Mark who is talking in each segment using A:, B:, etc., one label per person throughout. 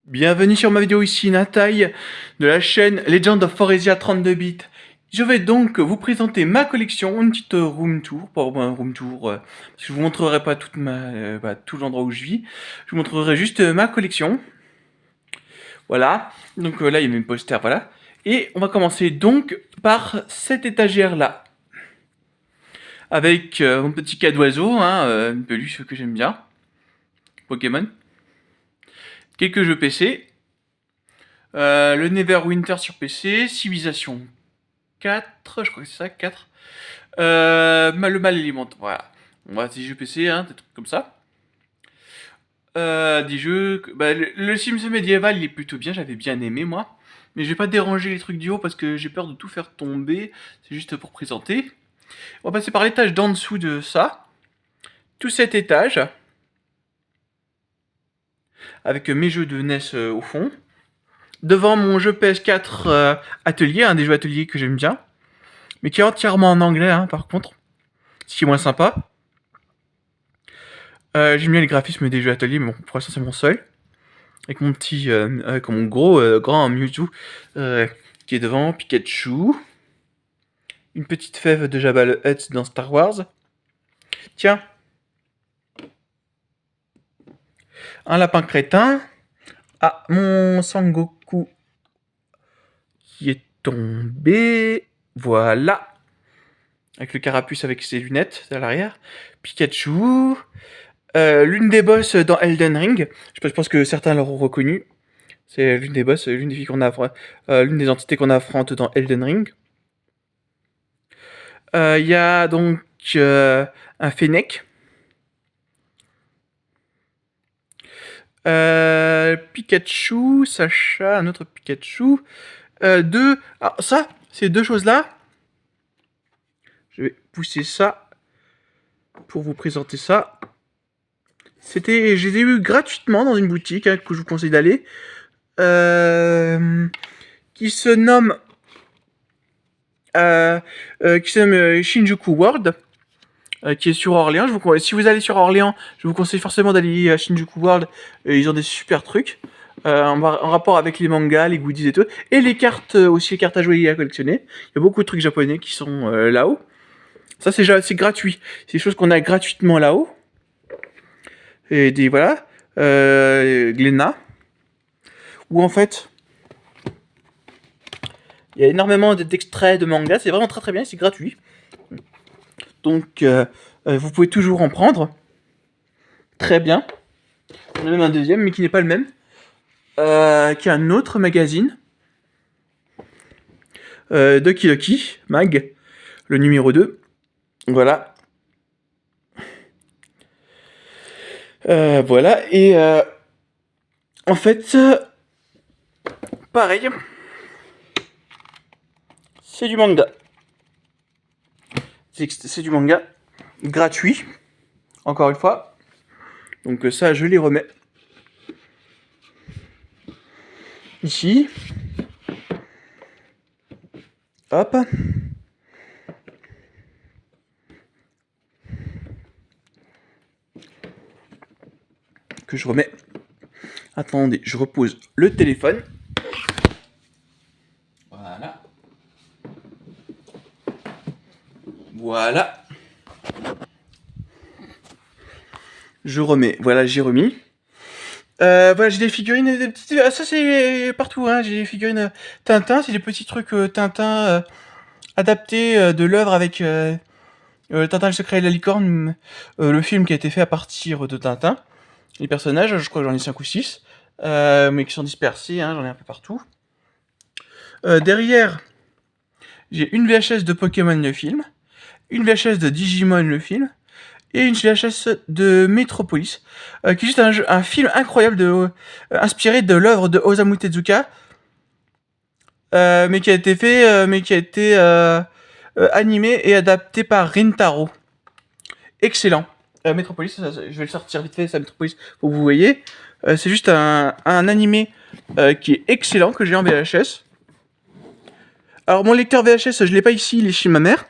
A: Bienvenue sur ma vidéo, ici Nataille de la chaîne Legend of Foresia 32 bits. Je vais donc vous présenter ma collection, une petite room tour, pas un room tour, parce que je vous montrerai pas toute tout l'endroit où je vis. Je vous montrerai juste ma collection. Voilà, donc là il y a mes posters, voilà. Et on va commencer donc par cette étagère là, avec mon petit cas d'oiseau, hein, une peluche que j'aime bien, Pokémon. Quelques jeux PC. Le Neverwinter sur PC, Civilization 4, je crois que c'est ça, 4. Le Mal élémentaire, voilà. On va des jeux PC, hein, des trucs comme ça. Des jeux... le Sims médiéval, il est plutôt bien, j'avais bien aimé, moi. Mais je vais pas déranger les trucs du haut parce que j'ai peur de tout faire tomber. C'est juste pour présenter. On va passer par l'étage d'en dessous de ça. Tout cet étage. Avec mes jeux de NES au fond. Devant mon jeu PS4 Atelier, un des jeux ateliers que j'aime bien. Mais qui est entièrement en anglais, hein, par contre. Ce qui est moins sympa. J'aime bien les graphismes des jeux ateliers, mais bon, pour l'instant c'est mon seul. Avec mon petit, avec mon gros, grand Mewtwo qui est devant, Pikachu. Une petite fève de Jabba le Hutt dans Star Wars. Tiens. Un lapin crétin. Ah, mon Sangoku qui est tombé. Voilà. Avec le carapuce avec ses lunettes à l'arrière. Pikachu. L'une des boss dans Elden Ring. Je pense que certains l'auront reconnu. C'est l'une des boss, l'une des filles qu'on l'une des entités qu'on affronte dans Elden Ring. Il y a donc un Fennec. Pikachu, Sacha, un autre Pikachu. Deux. Alors ça, ces deux choses-là. Je vais pousser ça pour vous présenter ça. Je les ai eu gratuitement dans une boutique, hein, que je vous conseille d'aller. Qui se nomme Shinjuku World, qui est sur Orléans. Si vous allez sur Orléans, je vous conseille forcément d'aller à Shinjuku World. Ils ont des super trucs en rapport avec les mangas, les goodies et tout. Et les cartes, aussi les cartes à jouer et à collectionner. Il y a beaucoup de trucs japonais qui sont là-haut. Ça, c'est gratuit. C'est des choses qu'on a gratuitement là-haut. Et des, voilà. Glénat. Où en fait... il y a énormément d'extraits de manga, c'est vraiment très très bien, c'est gratuit. Donc vous pouvez toujours en prendre. Très bien. On a même un deuxième, mais qui n'est pas le même. Qui est un autre magazine. Doki Doki, Mag, le numéro 2. Voilà. Voilà, et en fait, pareil. C'est du manga. C'est du manga gratuit, encore une fois. Donc ça, je les remets. Ici. Hop. Que je remets. Attendez, je repose le téléphone. Voilà. Voilà. Je remets. Voilà, j'ai remis. Voilà, j'ai des figurines, des petites... ça c'est partout, hein. J'ai des figurines Tintin, c'est des petits trucs Tintin adaptés de l'œuvre avec Tintin le secret et la licorne, le film qui a été fait à partir de Tintin. Les personnages, je crois que j'en ai 5 ou 6, mais qui sont dispersés, hein, j'en ai un peu partout. Derrière, j'ai une VHS de Pokémon le film, une VHS de Digimon le film, et une VHS de Metropolis, qui est juste un film incroyable inspiré de l'œuvre de Osamu Tezuka, mais qui a été animé et adapté par Rintaro. Excellent. Metropolis, je vais le sortir vite fait, ça Metropolis, pour que vous voyez. C'est juste un animé qui est excellent, que j'ai en VHS. Alors mon lecteur VHS, je l'ai pas ici, il est chez ma mère.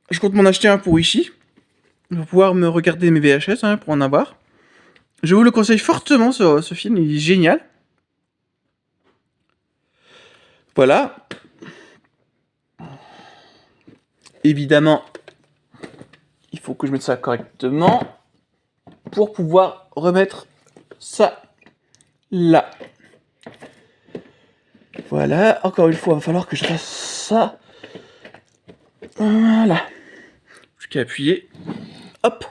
A: Je compte m'en acheter un pour ici. pour pouvoir me regarder mes VHS, hein, pour en avoir. Je vous le conseille fortement, ce film, il est génial. Voilà. Évidemment, il faut que je mette ça correctement pour pouvoir remettre ça là. Voilà, encore une fois, il va falloir que je fasse ça. Voilà. Jusqu'à appuyer. Hop.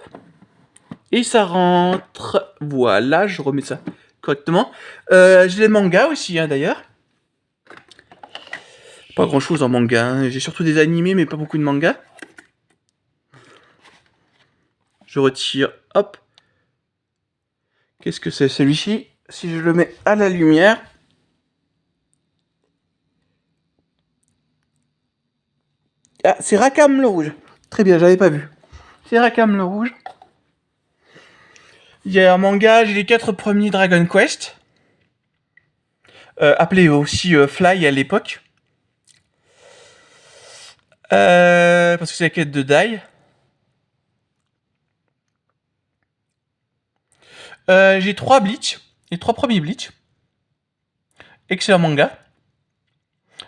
A: Et ça rentre. Voilà, je remets ça correctement. J'ai les mangas aussi, hein, d'ailleurs. Pas grand chose en manga. Hein. J'ai surtout des animés, mais pas beaucoup de mangas. Je retire. Hop. Qu'est-ce que c'est celui-ci? Si je le mets à la lumière. Ah, c'est Rakam le rouge. Très bien, j'avais pas vu. C'est Rakam le rouge. Il y a un manga, j'ai les 4 premiers Dragon Quest. Appelé aussi Fly à l'époque. Parce que c'est la quête de Dai. J'ai 3 Bleach. Les 3 premiers Bleach. Excellent manga.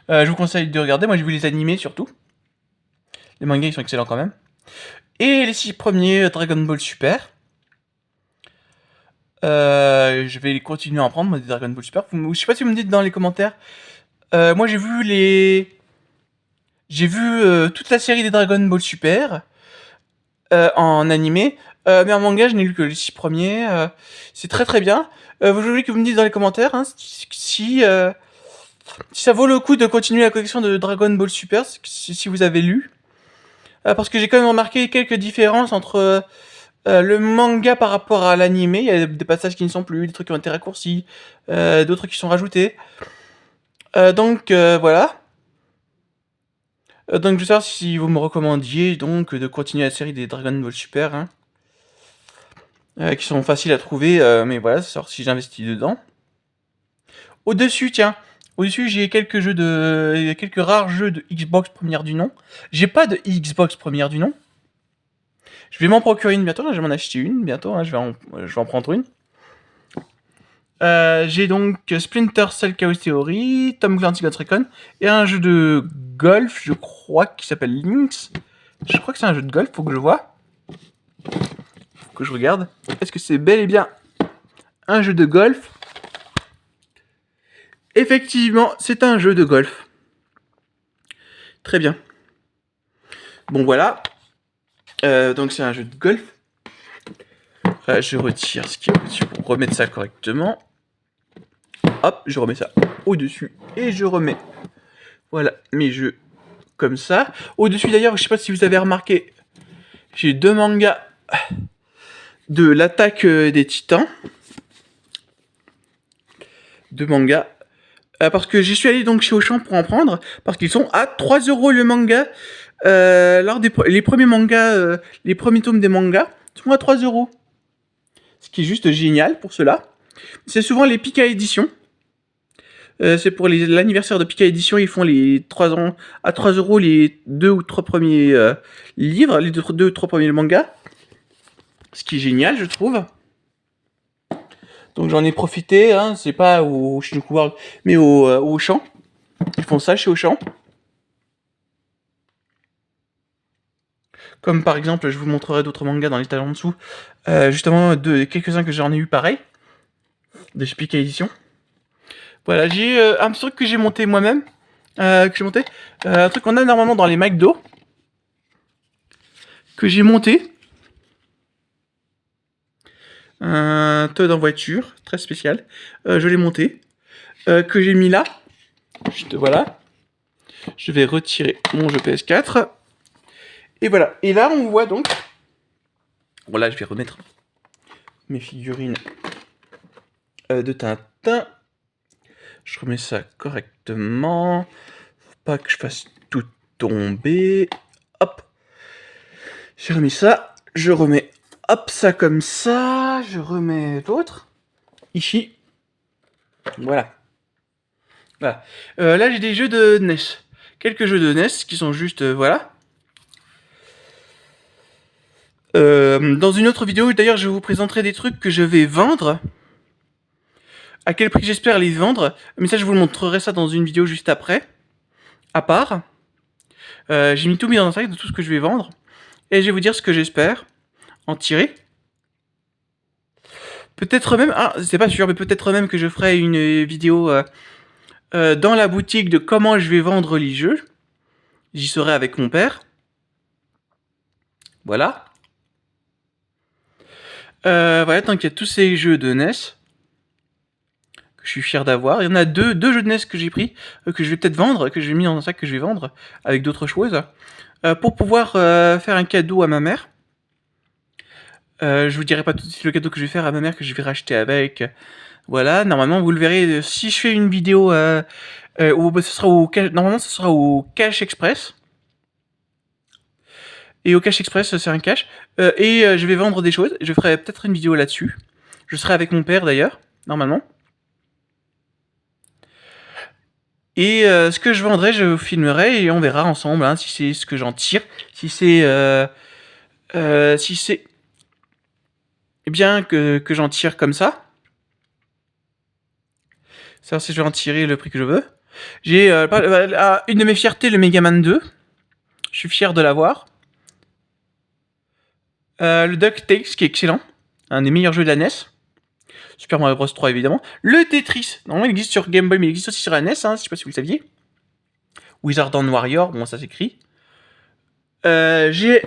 A: Je vous conseille de regarder. Moi j'ai vu les animés surtout. Les mangas ils sont excellents quand même. Et les 6 premiers Dragon Ball Super. Je vais continuer à en prendre, moi, des Dragon Ball Super. Je sais pas si vous me dites dans les commentaires. Moi j'ai vu toute la série des Dragon Ball Super en animé. Mais en manga, je n'ai lu que les 6 premiers. C'est très très bien. Je voulais que vous me dites dans les commentaires hein, si ça vaut le coup de continuer la collection de Dragon Ball Super, si vous avez lu. Parce que j'ai quand même remarqué quelques différences entre le manga par rapport à l'animé. Il y a des passages qui ne sont plus, des trucs qui ont été raccourcis, d'autres qui sont rajoutés. Donc voilà. Donc je veux savoir si vous me recommandiez donc de continuer la série des Dragon Ball Super, hein, qui sont faciles à trouver, mais voilà, c'est savoir si j'investis dedans. Au-dessus, tiens, au-dessus j'ai quelques rares jeux de Xbox première du nom. J'ai pas de Xbox première du nom. Je vais m'en procurer une bientôt, là, je vais m'en acheter une bientôt, hein, je vais en prendre une. J'ai donc Splinter Cell Chaos Theory, Tom Clancy Ghost Recon, et un jeu de golf, je crois, qui s'appelle Lynx. Je crois que c'est un jeu de golf, faut que je vois. Faut que je regarde. Est-ce que c'est bel et bien un jeu de golf? Effectivement, c'est un jeu de golf. Très bien. Bon, voilà. Donc c'est un jeu de golf. Je retire ce qui est au-dessus pour remettre ça correctement. Hop, je remets ça au-dessus et je remets, voilà, mes jeux comme ça. Au-dessus d'ailleurs, je sais pas si vous avez remarqué, j'ai 2 mangas de l'attaque des titans. 2 mangas. Parce que j'y suis allé donc chez Auchan pour en prendre, parce qu'ils sont à 3€ le manga. Lors les premiers mangas, les premiers tomes des mangas sont à 3€. Ce qui est juste génial pour cela. C'est souvent les Pika Éditions. C'est pour l'anniversaire de Pika Édition, ils font les 3 ans à 3€ les 2 ou 3 premiers livres, les 2 ou 3 premiers mangas. Ce qui est génial, je trouve. Donc j'en ai profité, hein, c'est pas au Shinjuku World, mais au Auchan. Ils font ça chez Auchan. Comme par exemple, je vous montrerai d'autres mangas dans les talons en dessous. Justement, quelques-uns que j'en ai eu pareil. De chez Pika Édition. Voilà, j'ai un petit truc que j'ai monté moi-même. Un truc qu'on a normalement dans les McDo. Que j'ai monté. Un Toad en voiture, très spécial. Je l'ai monté. Que j'ai mis là. Voilà. Je vais retirer mon jeu PS4. Et voilà. Et là, on voit donc... Voilà, je vais remettre mes figurines de Tintin. Je remets ça correctement. Faut pas que je fasse tout tomber. Hop. J'ai remis ça. Je remets, hop, ça comme ça. Je remets l'autre. Ici. Voilà. Voilà. Là, j'ai des jeux de NES. Quelques jeux de NES qui sont juste... voilà. Dans une autre vidéo, d'ailleurs, je vous présenterai des trucs que je vais vendre. À quel prix j'espère les vendre. Mais ça, je vous montrerai ça dans une vidéo juste après. À part. J'ai mis dans un sac de tout ce que je vais vendre. Et je vais vous dire ce que j'espère en tirer. Peut-être même, c'est pas sûr, mais peut-être même que je ferai une vidéo dans la boutique de comment je vais vendre les jeux. J'y serai avec mon père. Voilà. Voilà, tant qu'il y a tous ces jeux de NES que je suis fier d'avoir. Il y en a deux jeux de NES que j'ai pris, que je vais peut-être vendre, que j'ai mis dans un sac que je vais vendre, avec d'autres choses, pour pouvoir faire un cadeau à ma mère. Je vous dirai pas tout de suite le cadeau que je vais faire à ma mère, que je vais racheter avec. Voilà, normalement vous le verrez, si je fais une vidéo, ce sera normalement ce sera au Cash Express. Et au Cash Express, c'est un cash. Je vais vendre des choses. Je ferai peut-être une vidéo là-dessus. Je serai avec mon père d'ailleurs, normalement. Et ce que je vendrai, je vous filmerai et on verra ensemble hein, si c'est ce que j'en tire. Si c'est bien que j'en tire comme ça. Ça, si je vais en tirer le prix que je veux. J'ai une de mes fiertés, le Megaman 2. Je suis fier de l'avoir. Le DuckTales qui est excellent. Un des meilleurs jeux de la NES. Super Mario Bros 3 évidemment. Le Tetris. Normalement il existe sur Game Boy mais il existe aussi sur la NES. Hein, je sais pas si vous le saviez. Wizard and Warrior. Bon ça s'écrit. J'ai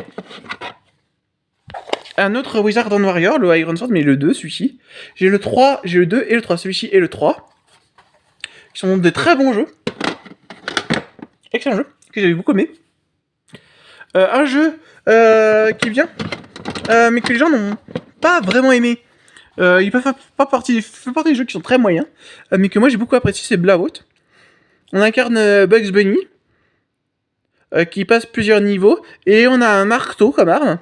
A: un autre Wizard and Warrior. Le Iron Sword mais le 2 celui-ci. J'ai le 3. J'ai le 2 et le 3. Celui-ci et le 3. Qui sont des très bons jeux. Excellent jeu. Que j'avais beaucoup aimé. Un jeu qui est bien. Mais que les gens n'ont pas vraiment aimé. Il fait partie des jeux qui sont très moyens, mais que moi j'ai beaucoup apprécié, c'est Blowout. On incarne Bugs Bunny, qui passe plusieurs niveaux, et on a un marteau comme arme.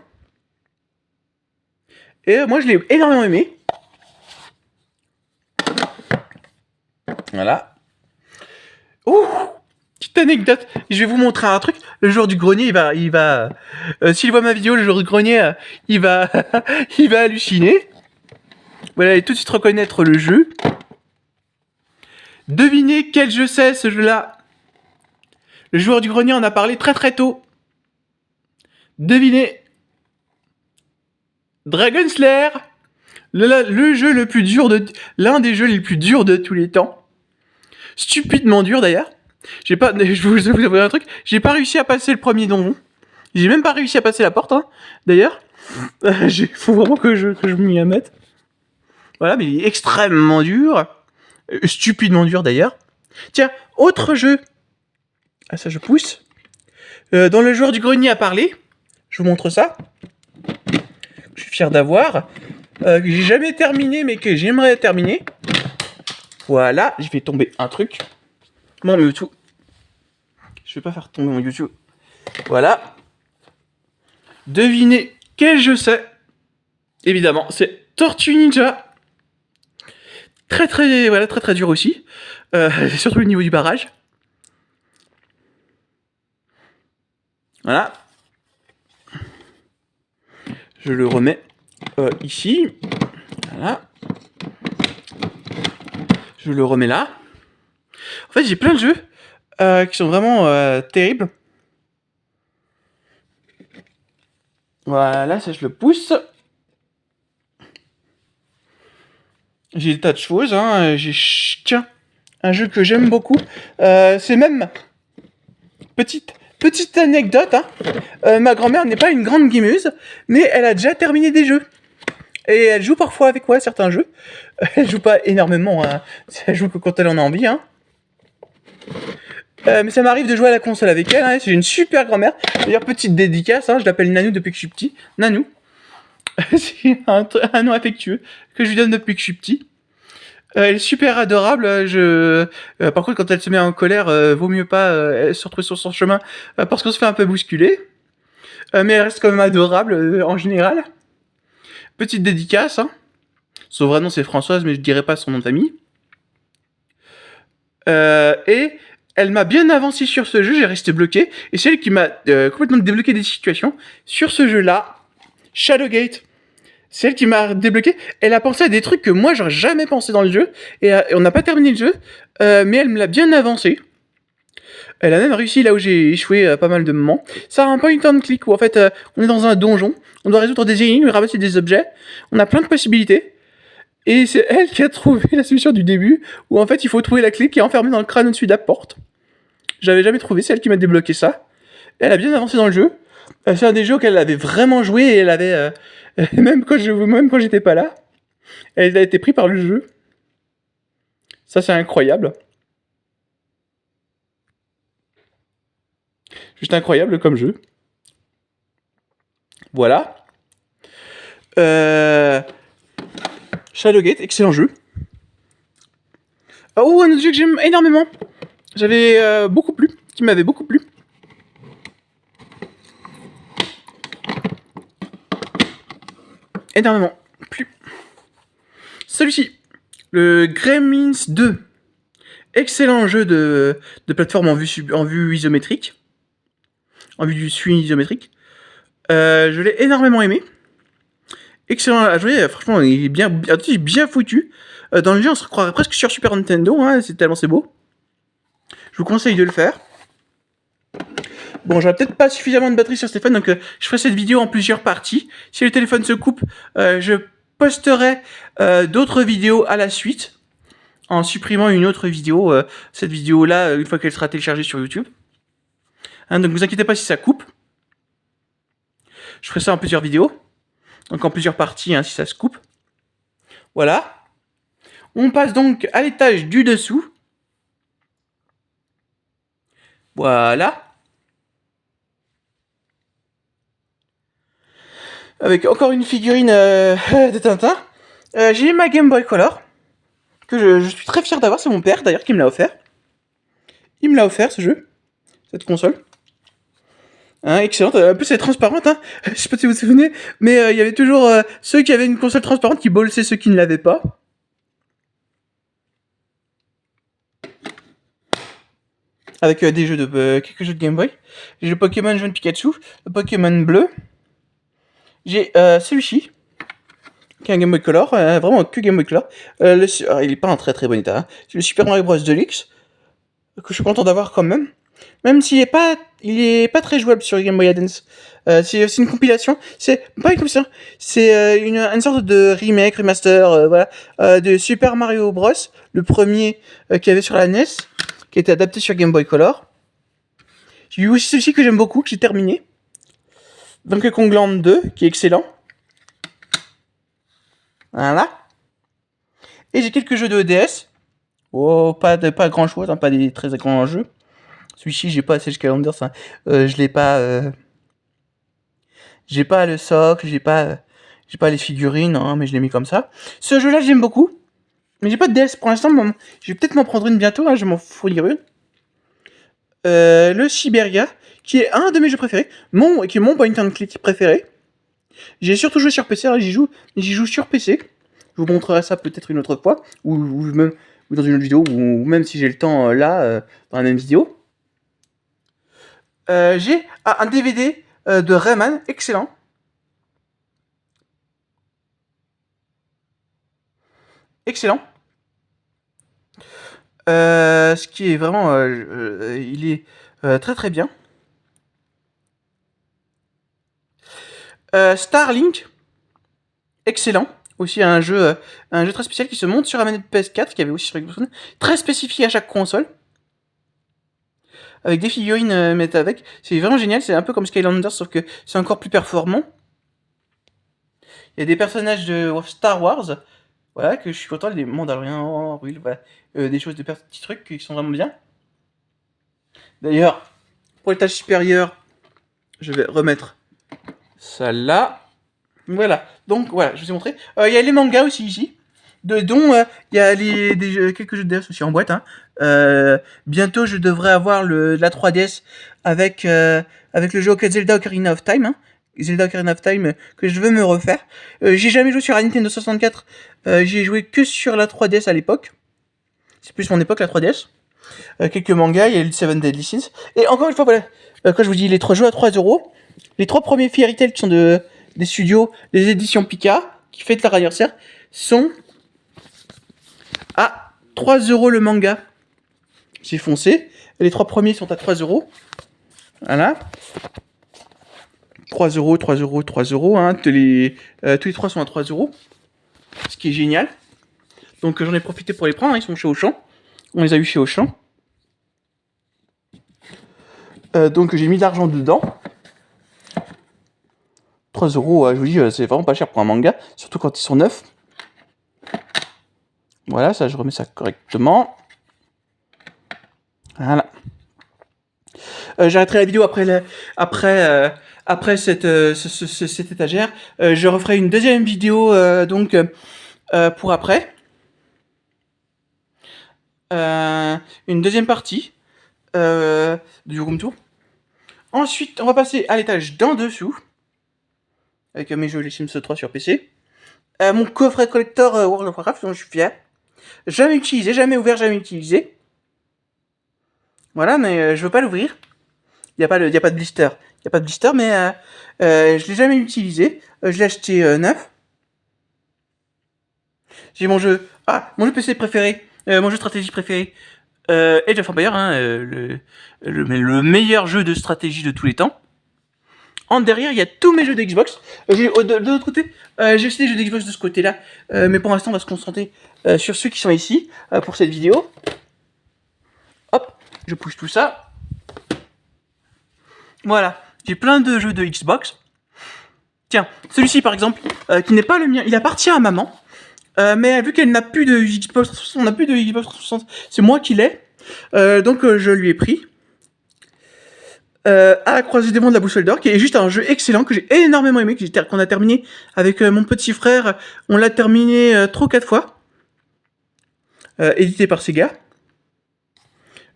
A: Et moi je l'ai énormément aimé. Voilà. Ouh, petite anecdote, je vais vous montrer un truc. Le joueur du grenier, il va s'il voit ma vidéo, le joueur du grenier, il va halluciner. Voilà, et tout de suite reconnaître le jeu. Devinez quel jeu c'est, ce jeu-là. Le joueur du grenier en a parlé très très tôt. Devinez. Dragon Slayer. Le jeu le plus dur l'un des jeux les plus durs de tous les temps. Stupidement dur d'ailleurs. Je vous avouer un truc. J'ai pas réussi à passer le premier donjon. J'ai même pas réussi à passer la porte, hein, d'ailleurs. Faut vraiment que je m'y mette. Voilà, mais il est extrêmement dur. Stupidement dur d'ailleurs. Tiens, autre jeu. Ah ça je pousse. Dans le joueur du grenier à parler. Je vous montre ça. Je suis fier d'avoir. Que j'ai jamais terminé mais que j'aimerais terminer. Voilà, je vais tomber un truc. Mon YouTube. Je vais pas faire tomber mon YouTube. Voilà. Devinez quel jeu c'est. Évidemment, c'est Tortue Ninja. Très dur aussi. Surtout au niveau du barrage. Voilà. Je le remets ici. Voilà. Je le remets là. En fait, j'ai plein de jeux qui sont vraiment terribles. Voilà, ça je le pousse. J'ai des tas de choses. Hein. Tiens, un jeu que j'aime beaucoup. C'est même... Petite anecdote. Hein. Ma grand-mère n'est pas une grande gameuse, mais elle a déjà terminé des jeux. Et elle joue parfois avec moi à certains jeux. Elle joue pas énormément. Hein. Elle joue que quand elle en a envie. Hein. Mais ça m'arrive de jouer à la console avec elle. Hein. C'est une super grand-mère. D'ailleurs, petite dédicace. Hein. Je l'appelle Nanou depuis que je suis petit. Nanou. C'est un nom affectueux que je lui donne depuis que je suis petit. Elle est super adorable. Par contre, quand elle se met en colère, vaut mieux pas se retrouver sur son chemin parce qu'on se fait un peu bousculer. Mais elle reste quand même adorable en général. Petite dédicace. Hein. Son vrai nom c'est Françoise, mais je dirais pas son nom de famille. Et elle m'a bien avancé sur ce jeu, j'ai resté bloqué. Et c'est elle qui m'a complètement débloqué des situations. Sur ce jeu-là, Shadowgate. C'est elle qui m'a débloqué. Elle a pensé à des trucs que moi j'aurais jamais pensé dans le jeu. Et on n'a pas terminé le jeu, mais elle me l'a bien avancé. Elle a même réussi là où j'ai échoué pas mal de moments. Ça a un point and click où en fait on est dans un donjon, on doit résoudre des énigmes, ramasser des objets. On a plein de possibilités. Et c'est elle qui a trouvé la solution du début, où en fait il faut trouver la clé qui est enfermée dans le crâne au-dessus de la porte. J'avais jamais trouvé, c'est elle qui m'a débloqué ça. Elle a bien avancé dans le jeu. C'est un des jeux qu'elle avait vraiment joué et elle avait... même quand j'étais pas là, elle a été prise par le jeu. Ça c'est incroyable. Juste incroyable comme jeu. Voilà. Shadowgate, excellent jeu. Oh, un autre jeu que j'aime énormément. J'avais beaucoup plu, qui m'avait beaucoup plu. Énormément plu. Celui-ci, le Gremlins 2. Excellent jeu de plateforme en vue isométrique. En vue du suivi isométrique. Je l'ai énormément aimé. Excellent à jouer, franchement, il est bien foutu. Dans le jeu, on se croirait presque sur Super Nintendo, hein, c'est tellement c'est beau. Je vous conseille de le faire. Bon, j'aurai peut-être pas suffisamment de batterie sur ce téléphone, donc je ferai cette vidéo en plusieurs parties. Si le téléphone se coupe, je posterai d'autres vidéos à la suite, en supprimant une autre vidéo, cette vidéo-là, une fois qu'elle sera téléchargée sur YouTube. Hein, donc vous inquiétez pas si ça coupe. Je ferai ça en plusieurs vidéos, donc en plusieurs parties, hein, si ça se coupe. Voilà. On passe donc à l'étage du dessous. Voilà. Avec encore une figurine de Tintin. J'ai ma Game Boy Color, que je suis très fier d'avoir. C'est mon père d'ailleurs qui me l'a offert. Il me l'a offert ce jeu, cette console. Hein, excellente, en plus elle est transparente, hein. Je sais pas si vous vous souvenez, mais il y avait toujours ceux qui avaient une console transparente qui bolsaient ceux qui ne l'avaient pas. Avec des jeux de quelques jeux de Game Boy. J'ai le Pokémon jaune Pikachu, le Pokémon bleu. J'ai celui-ci, qui est un Game Boy Color, vraiment que Game Boy Color. Il est pas en très très bon état. Hein. C'est le Super Mario Bros. Deluxe, que je suis content d'avoir quand même. Même s'il est pas très jouable sur Game Boy Advance. C'est une compilation. C'est pas une compilation. C'est une sorte de remake, remaster, voilà, de Super Mario Bros. Le premier qu'il y avait sur la NES, qui a été adapté sur Game Boy Color. J'ai eu aussi celui-ci que j'aime beaucoup, que j'ai terminé. Donkey Kong Land 2, qui est excellent. Voilà. Et j'ai quelques jeux de DS. Oh, pas grand chose, hein, pas des très grands jeux. Celui-ci, j'ai pas Sage Calendars, hein. Je l'ai pas. J'ai pas le socle, j'ai pas les figurines, hein, mais je l'ai mis comme ça. Ce jeu-là, j'aime beaucoup. Mais j'ai pas de DS pour l'instant. Je vais peut-être m'en prendre une bientôt, hein, je vais m'en fournir une. Le Siberia, qui est un de mes jeux préférés, qui est mon point and click préféré. J'ai surtout joué sur PC, hein, j'y joue sur PC. Je vous montrerai ça peut-être une autre fois, ou même dans une autre vidéo, ou même si j'ai le temps là, dans la même vidéo. J'ai un DVD de Rayman, excellent. Excellent. Ce qui est vraiment... il est très très bien. Starlink, excellent. Aussi un jeu très spécial qui se monte sur la manette PS4, qui avait aussi sur Xbox One. Très spécifique à chaque console. Avec des figurines mettre avec. C'est vraiment génial, c'est un peu comme Skylanders, sauf que c'est encore plus performant. Il y a des personnages de Star Wars. Voilà, que je suis content, les Mandaloriens, voilà, des choses, des petits trucs qui sont vraiment bien. D'ailleurs, pour l'étage supérieur, je vais remettre ça là. Voilà, donc voilà, je vous ai montré. Il y a les mangas aussi ici, dont il y a quelques jeux de DS aussi en boîte. Hein. Bientôt, je devrais avoir la 3DS avec le jeu Zelda Ocarina of Time. Hein. Zelda Ocarina of Time que je veux me refaire. J'ai jamais joué sur la Nintendo 64. J'ai joué que sur la 3DS à l'époque. C'est plus mon époque, la 3DS. Quelques mangas, il y a le Seven Deadly Sins. Et encore une fois, voilà, quand je vous dis les 3 jeux à 3€, les 3 premiers Fairy Tail qui sont de des studios, des éditions Pika, qui fêtent leur anniversaire, sont à 3 € le manga. J'ai foncé. Les 3 premiers sont à 3 €. Voilà. 3 €, 3 €, 3 €. Hein. Tous les 3 sont à 3 €. Ce qui est génial. Donc j'en ai profité pour les prendre. Ils sont chez Auchan. On les a eu chez Auchan. Donc j'ai mis de l'argent dedans. 3 €, je vous dis, c'est vraiment pas cher pour un manga. Surtout quand ils sont neufs. Voilà, ça je remets ça correctement. Voilà. J'arrêterai la vidéo après cette étagère. Je referai une deuxième vidéo pour après. Une deuxième partie du room tour. Ensuite, on va passer à l'étage d'en dessous. Avec mes jeux les Sims 3 sur PC. Mon coffret collector World of Warcraft dont je suis fier. Jamais utilisé, jamais ouvert, jamais utilisé. Voilà, mais je veux pas l'ouvrir. Il n'y a pas de blister. Il n'y a pas de blister, mais je l'ai jamais utilisé. Je l'ai acheté neuf. J'ai mon jeu PC préféré, mon jeu de stratégie préféré, Age of Empires, hein, le meilleur jeu de stratégie de tous les temps. En derrière, il y a tous mes jeux de Xbox. De l'autre côté, j'ai aussi des jeux de Xbox de ce côté-là, mais pour l'instant, on va se concentrer sur ceux qui sont ici pour cette vidéo. Hop, je pousse tout ça. Voilà, j'ai plein de jeux de Xbox. Tiens, celui-ci par exemple, qui n'est pas le mien, il appartient à maman. Mais vu qu'elle n'a plus de Xbox 360, on n'a plus de Xbox 360, c'est moi qui l'ai. Donc je lui ai pris. À la croisée des monts de la boussole d'or, qui est juste un jeu excellent, que j'ai énormément aimé, qu'on a terminé avec mon petit frère. On l'a terminé 3 ou 4 fois. Édité par Sega.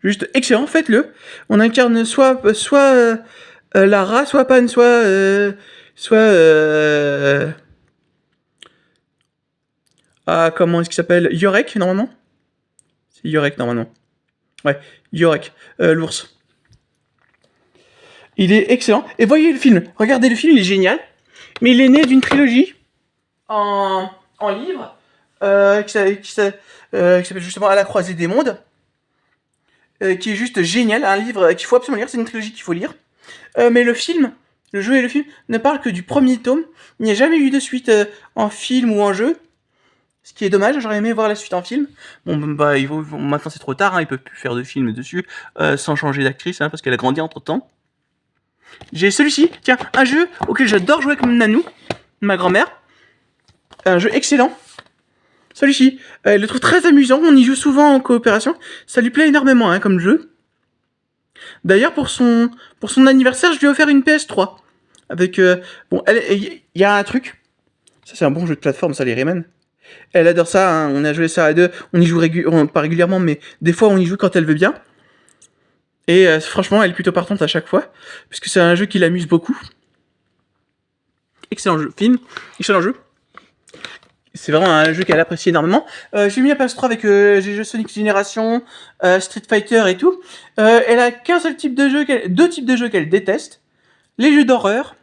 A: Juste excellent, faites-le. On incarne soit Lara, soit Pan, comment est-ce qu'il s'appelle? Yorek, normalement? C'est Yorek, normalement. Ouais, Yorek, l'ours. Il est excellent. Et voyez le film. Regardez le film, il est génial. Mais il est né d'une trilogie en livre qui s'appelle justement À la croisée des mondes. Qui est juste génial. Un livre qu'il faut absolument lire. C'est une trilogie qu'il faut lire. Mais le film, le jeu et le film, ne parlent que du premier tome. Il n'y a jamais eu de suite en film ou en jeu. Ce qui est dommage, j'aurais aimé voir la suite en film. Bon, bah, maintenant c'est trop tard, hein, ils peuvent plus faire de film dessus, sans changer d'actrice, hein, parce qu'elle a grandi entre-temps. J'ai celui-ci, tiens, un jeu auquel j'adore jouer avec Nanou, ma grand-mère. Un jeu excellent. Celui-ci, elle le trouve très amusant, on y joue souvent en coopération. Ça lui plaît énormément, hein, comme jeu. D'ailleurs, pour son anniversaire, je lui ai offert une PS3. Avec, bon, il y a un truc. Ça, c'est un bon jeu de plateforme, ça, les Rayman. Elle adore ça, hein. On a joué ça à deux, on y joue pas régulièrement, mais des fois on y joue quand elle veut bien. Et franchement, elle est plutôt partante à chaque fois, puisque c'est un jeu qui l'amuse beaucoup. Excellent jeu, film, excellent jeu. C'est vraiment un jeu qu'elle apprécie énormément. J'ai mis la PS3 avec les jeux Sonic Generation, Street Fighter et tout. Elle a qu'un seul type de jeu, deux types de jeux qu'elle déteste. Les jeux d'horreur.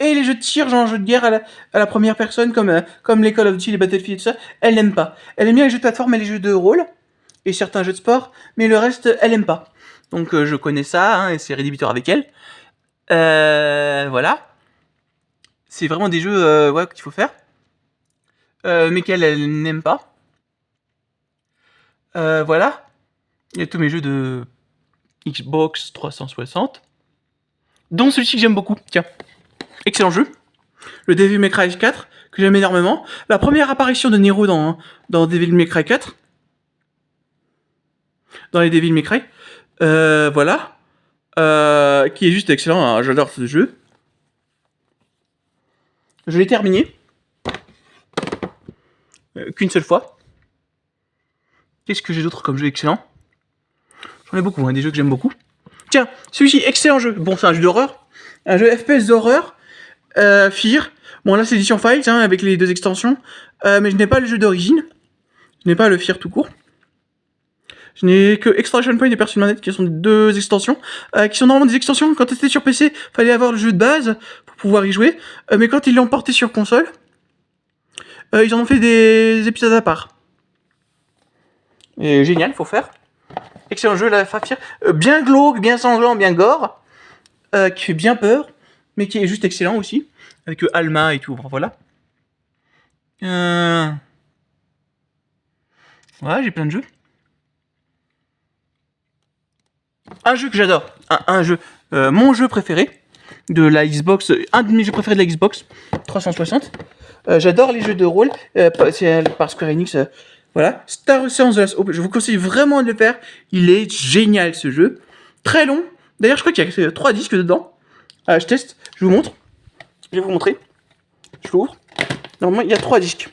A: Et les jeux de tir, genre jeux de guerre à la première personne, comme les Call of Duty, les Battlefield et tout ça, elle n'aime pas. Elle aime bien les jeux de plateforme et les jeux de rôle, et certains jeux de sport, mais le reste, elle aime pas. Donc je connais ça, hein, et c'est rédhibitoire avec elle. Voilà. C'est vraiment des jeux qu'il faut faire, mais qu'elle n'aime pas. Voilà. Il y a tous mes jeux de Xbox 360, dont celui-ci que j'aime beaucoup, tiens. Excellent jeu. Le Devil May Cry 4, que j'aime énormément. La première apparition de Nero dans Devil May Cry 4. Dans les Devil May Cry. Voilà. Qui est juste excellent. Hein, j'adore ce jeu. Je l'ai terminé. Qu'une seule fois. Qu'est-ce que j'ai d'autre comme jeu excellent? J'en ai beaucoup, hein, des jeux que j'aime beaucoup. Tiens, celui-ci, excellent jeu. Bon, c'est un jeu d'horreur. Un jeu FPS d'horreur. Fear. Bon, là, c'est Edition Files, hein, avec les 2 extensions. Mais je n'ai pas le jeu d'origine. Je n'ai pas le Fear tout court. Je n'ai que Extraction Point et Pursuit Manette qui sont des deux extensions, qui sont normalement des extensions. Quand c'était sur PC, fallait avoir le jeu de base pour pouvoir y jouer, mais quand ils l'ont porté sur console, ils en ont fait des épisodes à part. Et génial, faut faire. Excellent jeu, la Fafir. Bien glauque, bien sanglant, bien gore, qui fait bien peur, mais qui est juste excellent aussi, avec Alma et tout, voilà. Ouais, j'ai plein de jeux. Un jeu que j'adore, un jeu, mon jeu préféré de la Xbox, un de mes jeux préférés de la Xbox 360. J'adore les jeux de rôle, c'est par Square Enix. Voilà, Star Ocean The Last Hope, je vous conseille vraiment de le faire. Il est génial ce jeu, très long. D'ailleurs, je crois qu'il y a 3 disques dedans. Je teste, je vous montre. Je vais vous montrer. Je l'ouvre. Normalement, il y a 3 disques.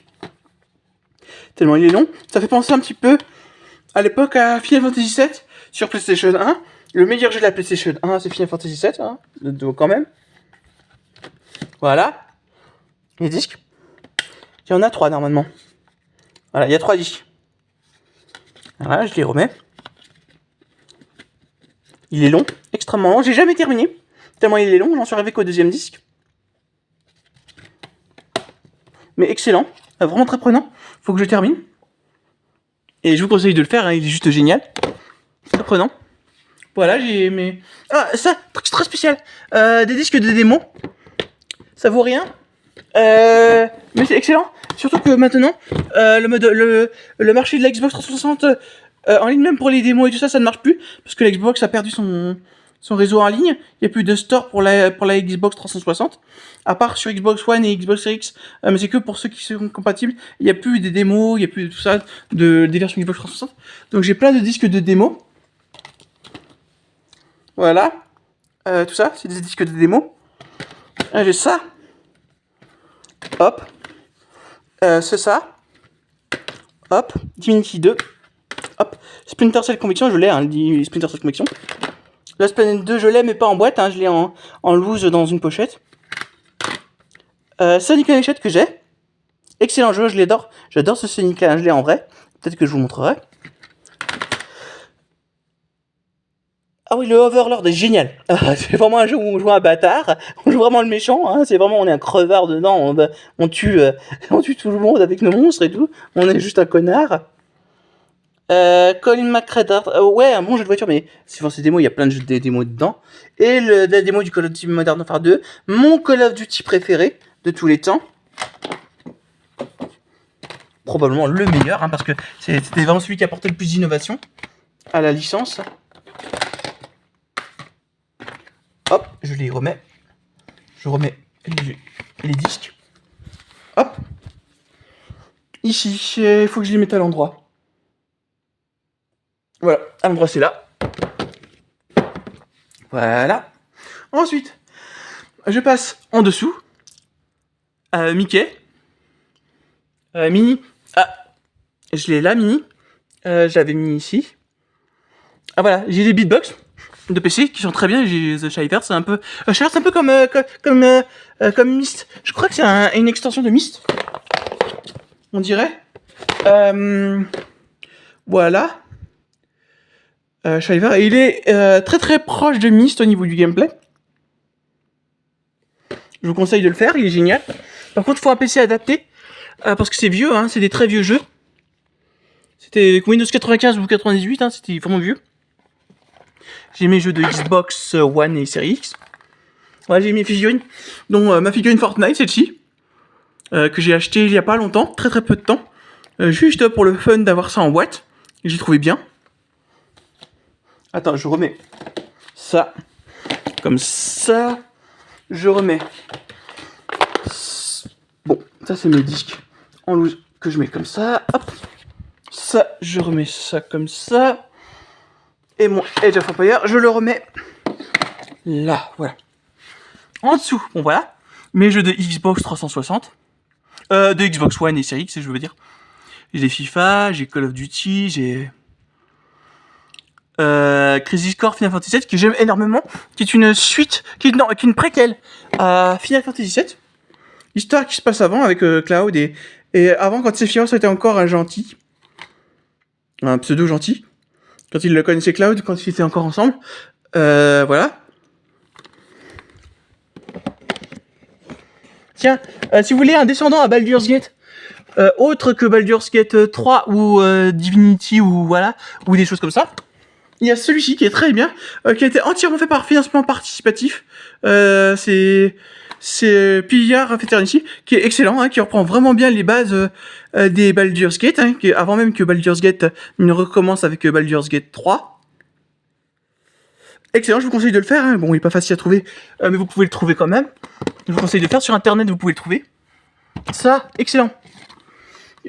A: Tellement il est long. Ça fait penser un petit peu à l'époque à Final Fantasy VII sur PlayStation 1. Le meilleur jeu de la PlayStation 1, c'est Final Fantasy VII, hein, quand même. Voilà. Les disques. Il y en a 3 normalement. Voilà, il y a 3 disques. Voilà, je les remets. Il est long, extrêmement long. J'ai jamais terminé. Tellement il est long, j'en suis arrivé qu'au 2e disque. Mais excellent, vraiment très prenant. Faut que je termine. Et je vous conseille de le faire, hein, il est juste génial. Très prenant. Voilà, j'ai mes... Ah, ça, très spécial. Des disques de démo. Ça vaut rien. Mais c'est excellent. Surtout que maintenant, le marché de la Xbox 360 en ligne, même pour les démos et tout ça, ça ne marche plus. Parce que la Xbox a perdu son réseau en ligne. Il n'y a plus de store pour la Xbox 360. À part sur Xbox One et Xbox Series X. Mais c'est que pour ceux qui sont compatibles. Il n'y a plus des démos, il n'y a plus de tout ça, des versions Xbox 360. Donc j'ai plein de disques de démos. Voilà. Tout ça, c'est des disques de démo. J'ai ça. Hop. C'est ça. Hop. Divinity 2. Hop. Splinter Cell Conviction, je l'ai, hein, Splinter Cell Conviction. Lost Planet 2, je l'ai, mais pas en boîte, hein, je l'ai en loose dans une pochette. Sonic Unleashed que j'ai. Excellent jeu, je l'adore. J'adore ce Sonic, hein, je l'ai en vrai. Peut-être que je vous montrerai. Ah oui, le Overlord est génial. C'est vraiment un jeu où on joue un bâtard. On joue vraiment le méchant. Hein. C'est vraiment, on est un crevard dedans. On tue tout le monde avec nos monstres et tout. On est juste un connard. Colin McRae, ouais, un bon jeu de voiture, mais suivant ces démos, il y a plein de jeux de démos dedans. Et la démo du Call of Duty Modern Warfare 2, mon Call of Duty préféré de tous les temps. Probablement le meilleur, hein, parce que c'était vraiment celui qui apportait le plus d'innovation à la licence. Hop, je les remets. Je remets les disques. Hop. Ici, il faut que je les mette à l'endroit. Voilà, à l'endroit c'est là. Voilà. Ensuite, je passe en dessous. Mickey. Minnie. Ah, je l'ai là, Minnie. Je l'avais mis ici. Ah voilà, j'ai des beatbox de PC qui sont très bien. J'ai The Shiver, c'est un peu... Shiver, c'est un peu comme Myst. Je crois que c'est une extension de Myst. On dirait. Voilà. Shiver, et il est très très proche de Myst au niveau du gameplay. Je vous conseille de le faire, il est génial. Par contre, il faut un PC adapté, parce que c'est vieux, hein, c'est des très vieux jeux. C'était Windows 95 ou 98, hein, c'était vraiment vieux. J'ai mes jeux de Xbox One et Series X. Voilà, j'ai mes figurines, dont ma figurine Fortnite, celle-ci, que j'ai acheté il y a pas longtemps, très très peu de temps. Juste pour le fun d'avoir ça en boîte, et j'ai trouvé bien. Attends, je remets ça comme ça. Je remets. Bon, ça c'est mes disques en loose que je mets comme ça. Hop. Ça, je remets ça comme ça. Et mon Age of Empires, je le remets là, voilà. En dessous, bon voilà. Mes jeux de Xbox 360. De Xbox One et Series X, je veux dire. J'ai FIFA, j'ai Call of Duty, j'ai... Crisis Core Final Fantasy VII que j'aime énormément, qui est une suite, qui est une préquelle à Final Fantasy VII. Histoire qui se passe avant avec Cloud et avant quand Sephiroth était encore un gentil, un pseudo gentil. Quand il le connaissait Cloud, quand ils étaient encore ensemble. Voilà. Tiens, si vous voulez un descendant à Baldur's Gate, autre que Baldur's Gate 3 ou Divinity ou voilà, ou des choses comme ça, il y a celui-ci qui est très bien, qui a été entièrement fait par financement participatif. C'est Pillar Fraternity, qui est excellent, hein, qui reprend vraiment bien les bases des Baldur's Gate, hein, avant même que Baldur's Gate ne recommence avec Baldur's Gate 3. Excellent, je vous conseille de le faire. Hein. Bon, il est pas facile à trouver, mais vous pouvez le trouver quand même. Je vous conseille de le faire sur internet, vous pouvez le trouver. Ça, excellent.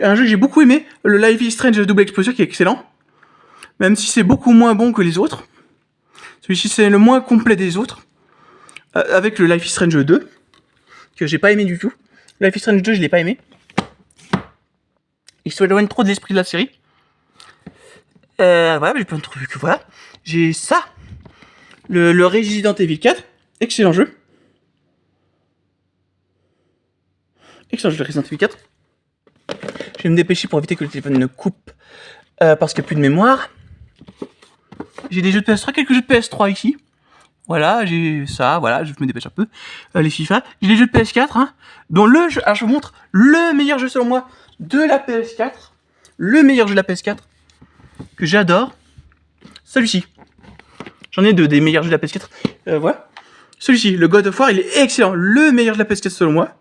A: Un jeu que j'ai beaucoup aimé, le Life is Strange Double Exposure, qui est excellent. Même si c'est beaucoup moins bon que les autres. Celui-ci, c'est le moins complet des autres. Avec le Life is Strange 2, que j'ai pas aimé du tout. Life is Strange 2, je l'ai pas aimé. Il s'éloigne trop de l'esprit de la série. Voilà, j'ai plein de trucs, voilà. J'ai ça. Le Resident Evil 4. Excellent jeu. Excellent jeu, le Resident Evil 4. Je vais me dépêcher pour éviter que le téléphone ne coupe. Parce qu'il n'y a plus de mémoire. J'ai des jeux de PS3, quelques jeux de PS3 ici. Voilà, j'ai ça, voilà, je me dépêche un peu. Les FIFA. J'ai les jeux de PS4, hein, dont le jeu... Alors, je vous montre le meilleur jeu, selon moi, de la PS4. Le meilleur jeu de la PS4, que j'adore. Celui-ci. J'en ai deux des meilleurs jeux de la PS4. Voilà. Celui-ci, le God of War, il est excellent. Le meilleur de la PS4, selon moi.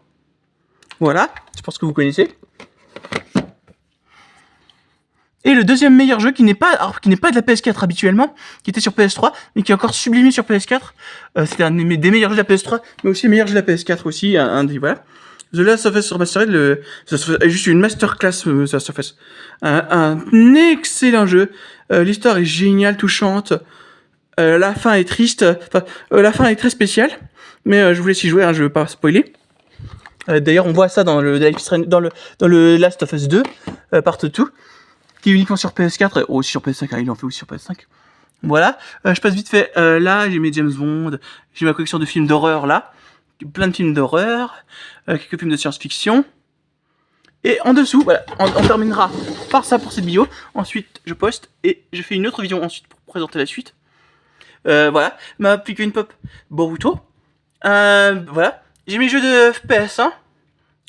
A: Voilà, je pense que vous connaissez. Et le deuxième meilleur jeu qui n'est pas de la PS4 habituellement, qui était sur PS3, mais qui est encore sublimé sur PS4. C'était un des meilleurs jeux de la PS3, mais aussi le meilleur jeu de la PS4 aussi. Voilà. The Last of Us Remastered, est juste une masterclass, The Last of Us. Un excellent jeu. L'histoire est géniale, touchante. La fin est triste. La fin est très spéciale. Mais je vous laisse y jouer, hein, je veux pas spoiler. D'ailleurs, on voit ça dans le Last of Us 2, partout. Qui est uniquement sur PS4 et aussi sur PS5, hein, il en fait aussi sur PS5. Voilà, je passe vite fait, là j'ai mes James Bond, j'ai ma collection de films d'horreur là, plein de films d'horreur, quelques films de science-fiction, et en dessous, voilà, on terminera par ça pour cette vidéo, ensuite je poste, et je fais une autre vidéo ensuite pour présenter la suite. Voilà, ma figurine pop Boruto, voilà, j'ai mes jeux de FPS, hein,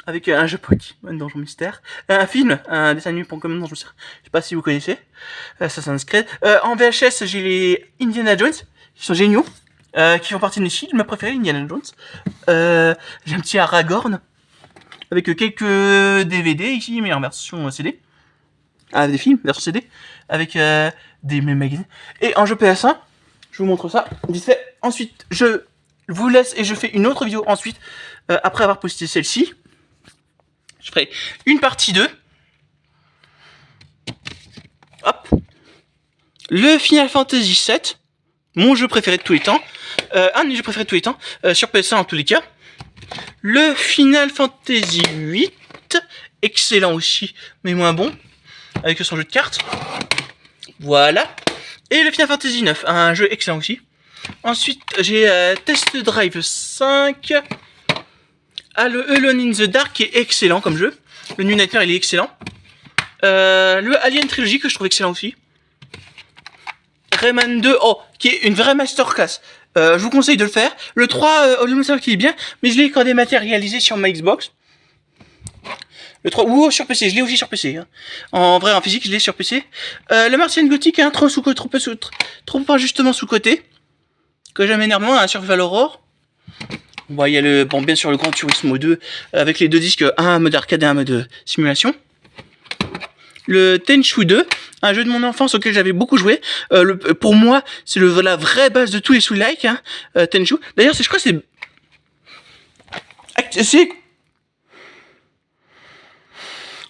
A: avec un jeu Pokémon Donjon Mystère, un film, un dessin animé Pokémon Donjon Mystère, je sais pas si vous connaissez, Assassin's Creed. En VHS, j'ai les Indiana Jones, qui sont géniaux, qui font partie de mes films préférés, Indiana Jones. J'ai un petit Aragorn, avec quelques DVD ici, mais en version CD. Des films, version CD, avec des magazines. Et en jeu PS1, je vous montre ça, vite fait. Ensuite, je vous laisse et je fais une autre vidéo ensuite, après avoir posté celle-ci. Je ferai une partie 2. Hop. Le Final Fantasy VII. Mon jeu préféré de tous les temps. Un de mes jeux préférés de tous les temps. Sur PS1 en tous les cas. Le Final Fantasy VIII. Excellent aussi, mais moins bon. Avec son jeu de cartes. Voilà. Et le Final Fantasy IX. Un jeu excellent aussi. Ensuite, j'ai Test Drive 5. Le Alone in the Dark qui est excellent comme jeu. Le New Nightmare il est excellent. Le Alien Trilogy que je trouve excellent aussi. Rayman 2, qui est une vraie masterclass. Je vous conseille de le faire. Le 3, Alone in the Dark qui est bien, mais je l'ai quand dématérialisé sur ma Xbox. Le 3, ou sur PC, je l'ai aussi sur PC. Hein. En vrai, en physique, je l'ai sur PC. Le Martian Gothic, hein, trop injustement sous-côté. Que j'aime énormément, un Survival Horror. Bon, il y a bien sûr le Gran Turismo 2 avec les deux disques, un mode arcade et un mode simulation. Le Tenchu 2, un jeu de mon enfance auquel j'avais beaucoup joué. Pour moi, c'est la vraie base de tous les Souls-like, hein, Tenchu. D'ailleurs, je crois que c'est...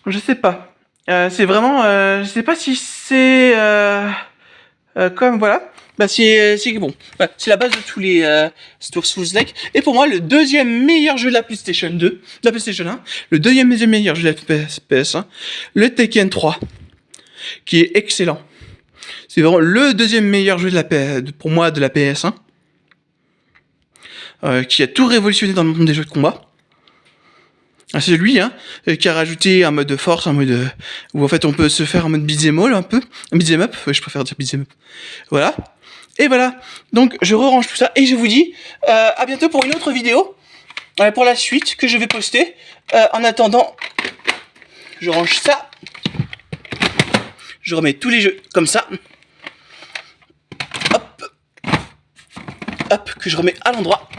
A: Je sais pas. C'est vraiment... je sais pas si c'est... comme, voilà. Bah c'est bon, voilà, c'est la base de tous les Souls-like. Et pour moi, le deuxième meilleur jeu de la PlayStation 2, de la PlayStation 1, le deuxième meilleur jeu de la PS1, le Tekken 3, qui est excellent. C'est vraiment le deuxième meilleur jeu pour moi de la PS1, qui a tout révolutionné dans le monde des jeux de combat. Ah, c'est lui, hein, qui a rajouté un mode de force, un mode où en fait on peut se faire un mode beat'em all un peu, beat'em up, je préfère dire beat'em up. Voilà. Et voilà. Donc je re-range tout ça et je vous dis à bientôt pour une autre vidéo, pour la suite que je vais poster. En attendant, je range ça. Je remets tous les jeux comme ça. Hop. Hop, que je remets à l'endroit.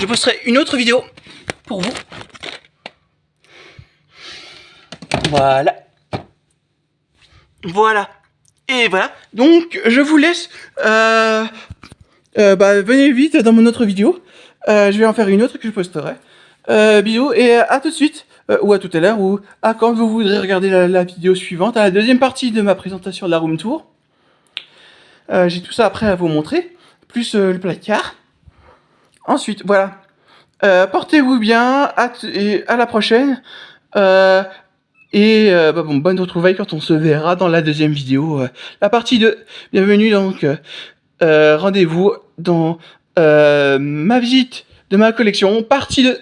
A: Je posterai une autre vidéo pour vous. Voilà. Voilà. Et voilà. Donc, je vous laisse. Venez vite dans mon autre vidéo. Je vais en faire une autre que je posterai. Bisous et à tout de suite. Ou à tout à l'heure. Ou à quand vous voudrez regarder la vidéo suivante. À la deuxième partie de ma présentation de la room tour. J'ai tout ça après à vous montrer. Plus le placard. Ensuite, voilà. Portez-vous bien. Et à la prochaine. Bonne retrouvaille quand on se verra dans la deuxième vidéo. La partie 2. Bienvenue donc. Rendez-vous dans ma visite de ma collection, partie 2.